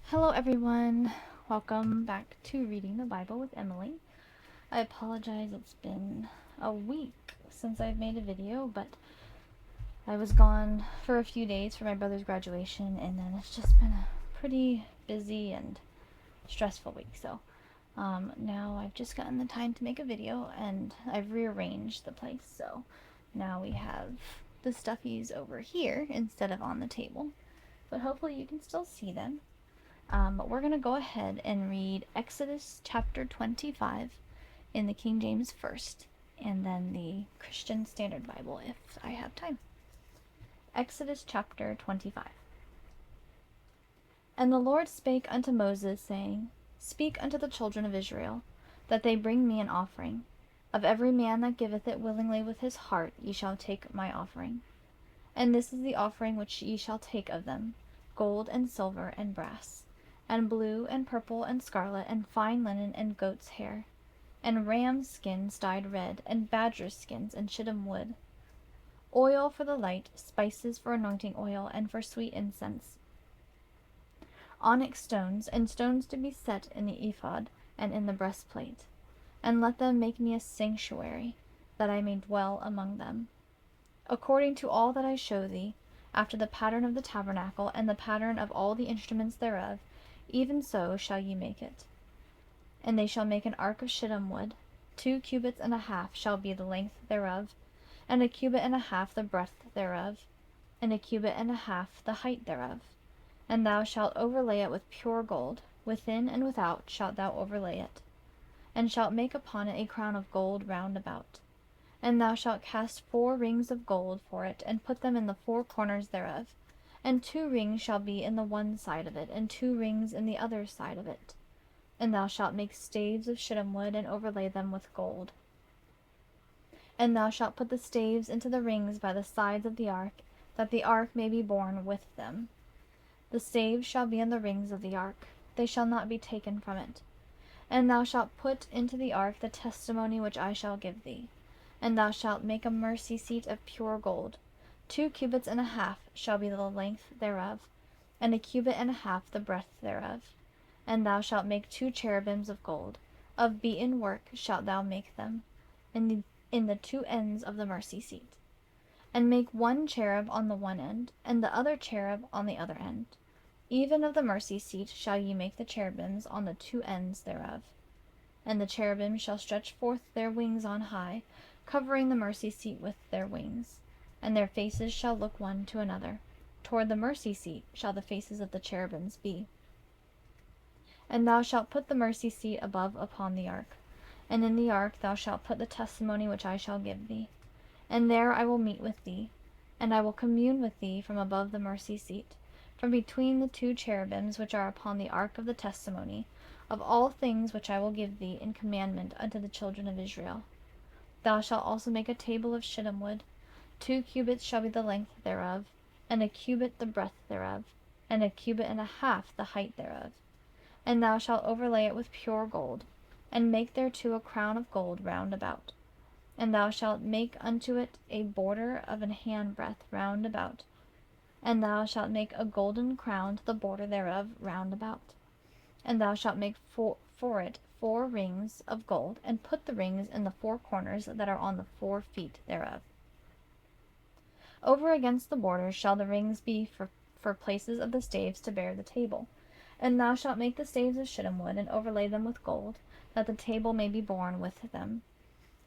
Hello, everyone. Welcome back to Reading the Bible with Emily. I apologize, it's been a week since I've made a video, but I was gone for a few days for my brother's graduation, and then it's just been a pretty busy and stressful week. So now I've just gotten the time to make a video, and I've rearranged the place. So now we have the stuffies over here instead of on the table, but hopefully you can still see them. But we're going to go ahead and read Exodus chapter 25 in the King James first, and then the Christian Standard Bible if I have time. Exodus chapter 25. And the Lord spake unto Moses, saying, Speak unto the children of Israel, that they bring me an offering. Of every man that giveth it willingly with his heart ye shall take my offering. And this is the offering which ye shall take of them, gold and silver and brass, and blue and purple and scarlet and fine linen and goat's hair, and ram's skins dyed red, and badger's skins and shittim wood, oil for the light, spices for anointing oil, and for sweet incense, onyx stones, and stones to be set in the ephod and in the breastplate. And let them make me a sanctuary, that I may dwell among them. According to all that I show thee, after the pattern of the tabernacle, and the pattern of all the instruments thereof, even so shall ye make it. And they shall make an ark of shittim wood. 2 cubits and a half shall be the length thereof, and 1 cubit and a half the breadth thereof, and 1 cubit and a half the height thereof. And thou shalt overlay it with pure gold, within and without shalt thou overlay it, and shalt make upon it a crown of gold round about. And thou shalt cast 4 rings of gold for it, and put them in the 4 corners thereof. And 2 rings shall be in the one side of it, and 2 rings in the other side of it. And thou shalt make staves of shittim wood, and overlay them with gold. And thou shalt put the staves into the rings by the sides of the ark, that the ark may be borne with them. The staves shall be in the rings of the ark, they shall not be taken from it. And thou shalt put into the ark the testimony which I shall give thee. And thou shalt make a mercy seat of pure gold. 2 cubits and a half shall be the length thereof, and 1 cubit and a half the breadth thereof. And thou shalt make 2 cherubims of gold. Of beaten work shalt thou make them, in the 2 ends of the mercy seat. And make 1 cherub on the one end, and the other cherub on the other end. Even of the mercy seat shall ye make the cherubims on the 2 ends thereof. And the cherubims shall stretch forth their wings on high, covering the mercy seat with their wings. And their faces shall look one to another. Toward the mercy seat shall the faces of the cherubims be. And thou shalt put the mercy seat above upon the ark. And in the ark thou shalt put the testimony which I shall give thee. And there I will meet with thee, and I will commune with thee from above the mercy seat, from between the 2 cherubims which are upon the ark of the testimony, of all things which I will give thee in commandment unto the children of Israel. Thou shalt also make a table of shittim wood. 2 cubits shall be the length thereof, and 1 cubit the breadth thereof, and 1 cubit and a half the height thereof. And thou shalt overlay it with pure gold, and make thereto a crown of gold round about. And thou shalt make unto it a border of an handbreadth round about. And thou shalt make a golden crown to the border thereof round about. And thou shalt make for it 4 rings of gold, and put the rings in the 4 corners that are on the 4 feet thereof. Over against the borders shall the rings be for places of the staves to bear the table. And thou shalt make the staves of shittim wood, and overlay them with gold, that the table may be borne with them.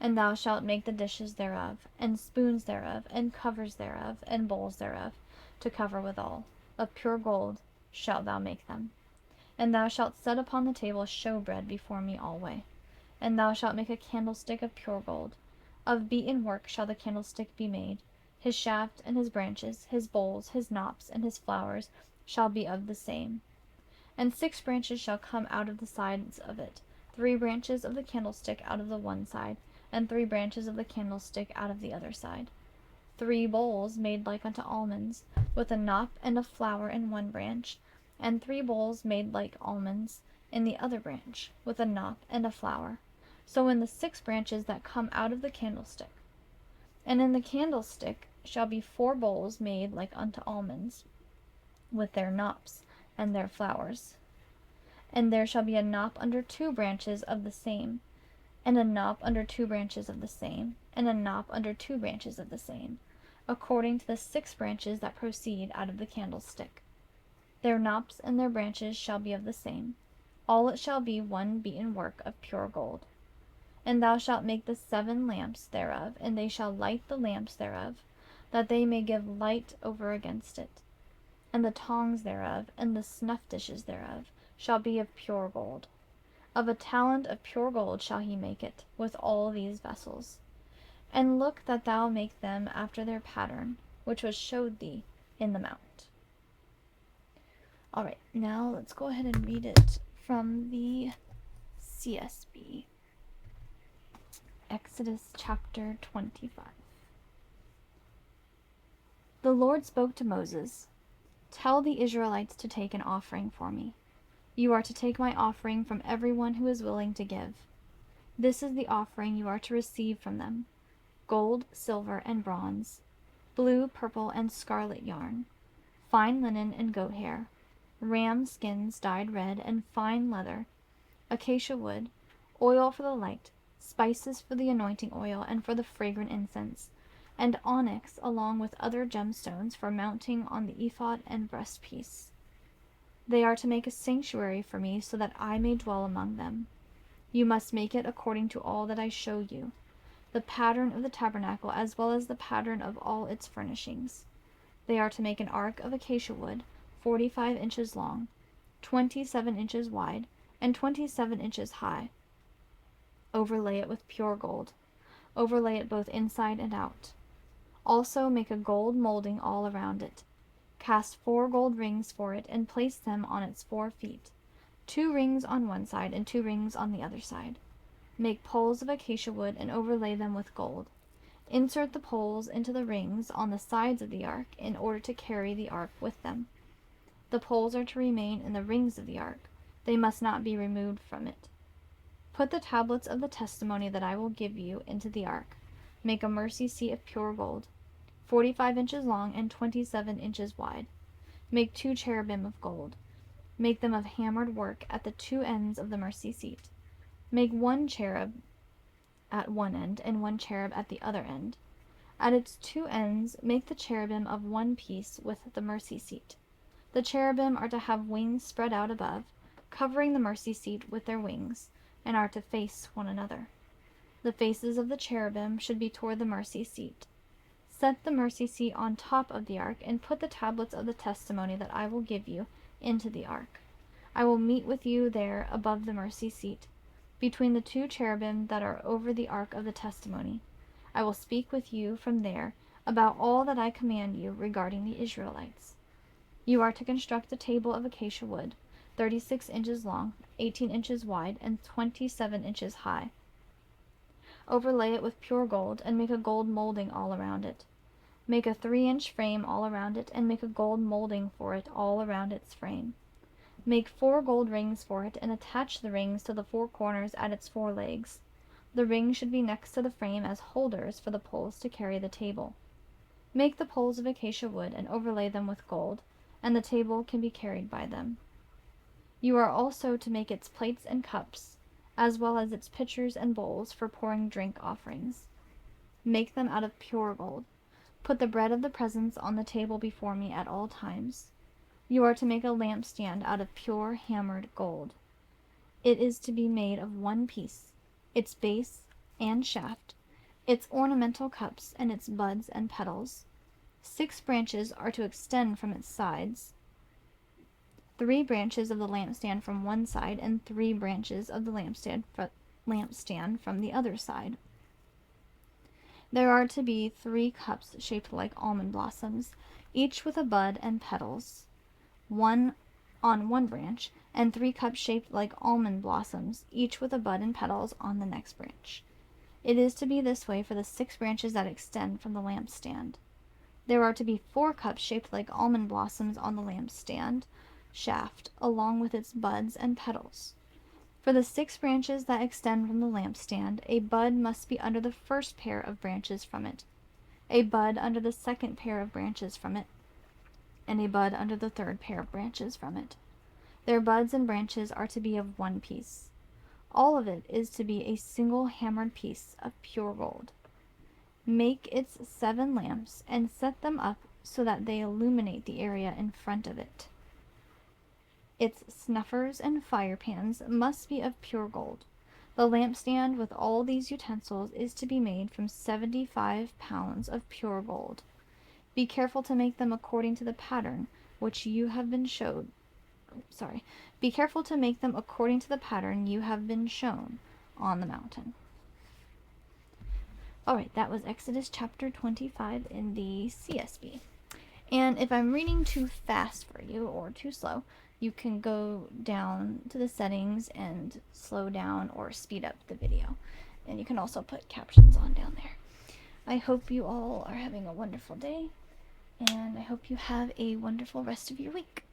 And thou shalt make the dishes thereof, and spoons thereof, and covers thereof, and bowls thereof, to cover withal. Of pure gold shalt thou make them. And thou shalt set upon the table showbread before me alway. And thou shalt make a candlestick of pure gold. Of beaten work shall the candlestick be made. His shaft and his branches, his bowls, his knops, and his flowers shall be of the same. And 6 branches shall come out of the sides of it, 3 branches of the candlestick out of the one side, and 3 branches of the candlestick out of the other side. 3 bowls made like unto almonds, with a knop and a flower in one branch, and 3 bowls made like almonds in the other branch, with a knop and a flower. So in the 6 branches that come out of the candlestick. And in the candlestick shall be 4 bowls made like unto almonds, with their knops and their flowers. And there shall be a knop under 2 branches of the same, and a knop under 2 branches of the same, and a knop under 2 branches of the same, according to the 6 branches that proceed out of the candlestick. Their knops and their branches shall be of the same. All it shall be one beaten work of pure gold. And thou shalt make the 7 lamps thereof, and they shall light the lamps thereof, that they may give light over against it. And the tongs thereof, and the snuff dishes thereof, shall be of pure gold. Of a talent of pure gold shall he make it, with all these vessels. And look that thou make them after their pattern, which was showed thee in the mount. Alright, now let's go ahead and read it from the CSB. Exodus chapter 25. The Lord spoke to Moses, "Tell the Israelites to take an offering for me. You are to take my offering from everyone who is willing to give. This is the offering you are to receive from them: gold, silver, and bronze, blue, purple, and scarlet yarn, fine linen and goat hair, ram skins dyed red, and fine leather, acacia wood, oil for the light, spices for the anointing oil and for the fragrant incense, and onyx along with other gemstones for mounting on the ephod and breastpiece. They are to make a sanctuary for me so that I may dwell among them. You must make it according to all that I show you, the pattern of the tabernacle as well as the pattern of all its furnishings. They are to make an ark of acacia wood, 45 inches long, 27 inches wide, and 27 inches high. Overlay it with pure gold. Overlay it both inside and out. Also make a gold molding all around it. Cast 4 gold rings for it and place them on its 4 feet, 2 rings on one side and 2 rings on the other side. Make poles of acacia wood and overlay them with gold. Insert the poles into the rings on the sides of the ark in order to carry the ark with them. The poles are to remain in the rings of the ark. They must not be removed from it. Put the tablets of the testimony that I will give you into the ark. Make a mercy seat of pure gold, 45 inches long and 27 inches wide. Make 2 cherubim of gold. Make them of hammered work at the 2 ends of the mercy seat. Make 1 cherub at one end and 1 cherub at the other end. At its 2 ends make the cherubim of one piece with the mercy seat. The cherubim are to have wings spread out above, covering the mercy seat with their wings, and are to face one another. The faces of the cherubim should be toward the mercy seat. Set the mercy seat on top of the ark, and put the tablets of the testimony that I will give you into the ark. I will meet with you there above the mercy seat, between the 2 cherubim that are over the ark of the testimony. I will speak with you from there about all that I command you regarding the Israelites. You are to construct a table of acacia wood, 36 inches long, 18 inches wide, and 27 inches high. Overlay it with pure gold, and make a gold molding all around it. Make a 3-inch frame all around it, and make a gold molding for it all around its frame. Make 4 gold rings for it, and attach the rings to the 4 corners at its 4 legs. The rings should be next to the frame as holders for the poles to carry the table. Make the poles of acacia wood, and overlay them with gold, and the table can be carried by them. You are also to make its plates and cups, as well as its pitchers and bowls for pouring drink offerings. Make them out of pure gold. Put the bread of the presence on the table before me at all times. You are to make a lampstand out of pure hammered gold. It is to be made of one piece, its base and shaft, its ornamental cups, and its buds and petals. 6 branches are to extend from its sides, 3 branches of the lampstand from one side, and 3 branches of the lampstand from the other side. There are to be 3 cups shaped like almond blossoms, each with a bud and petals, one on one branch, and 3 cups shaped like almond blossoms, each with a bud and petals on the next branch. It is to be this way for the 6 branches that extend from the lampstand. There are to be 4 cups shaped like almond blossoms on the lampstand shaft, along with its buds and petals. For the 6 branches that extend from the lampstand, a bud must be under the first pair of branches from it, a bud under the second pair of branches from it, and a bud under the third pair of branches from it. Their buds and branches are to be of one piece. All of it is to be a single hammered piece of pure gold. Make its 7 lamps, and set them up so that they illuminate the area in front of it. Its snuffers and fire pans must be of pure gold. The lampstand with all these utensils is to be made from 75 pounds of pure gold. Be careful to make them according to the pattern which you have been shown. Be careful to make them according to the pattern you have been shown on the mountain. Alright, that was Exodus chapter 25 in the CSB. And if I'm reading too fast for you or too slow, you can go down to the settings and slow down or speed up the video. And you can also put captions on down there. I hope you all are having a wonderful day, and I hope you have a wonderful rest of your week.